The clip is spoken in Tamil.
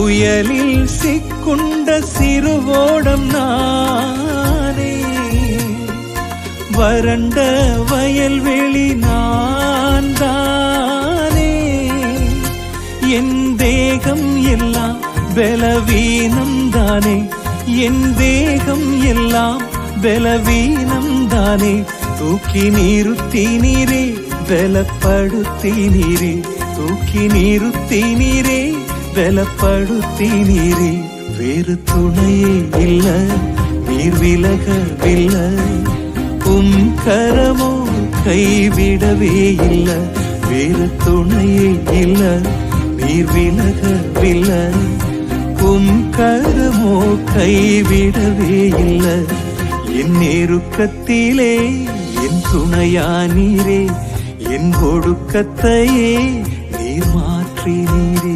புயலில் சிக்குண்ட சிறுவோடம் நானே, வறண்ட வயல்வெளி நான் தானே. என் தேகம் எல்லாம் பலவீனம் தானே, என் தேகம் எல்லாம் பலவீனம் தானே. தூக்கி நிறுத்தினீரே, பலப்படுத்தினீரே, தூக்கி நிறுத்தினீரே, பலப்படுத்தினீரே. வேறு துணையே இல்ல, நீர் விலகவில்லை, உம் கரமோ கைவிடவே இல்ல. வேறு துணையே இல்ல, நீர் விலகவில்லை, உம் கரமோ கைவிடவே இல்ல. என் நெருக்கத்திலே என் துணையானீரே, என் ஒடுக்கத்தையே நீர் மாற்றினீரே.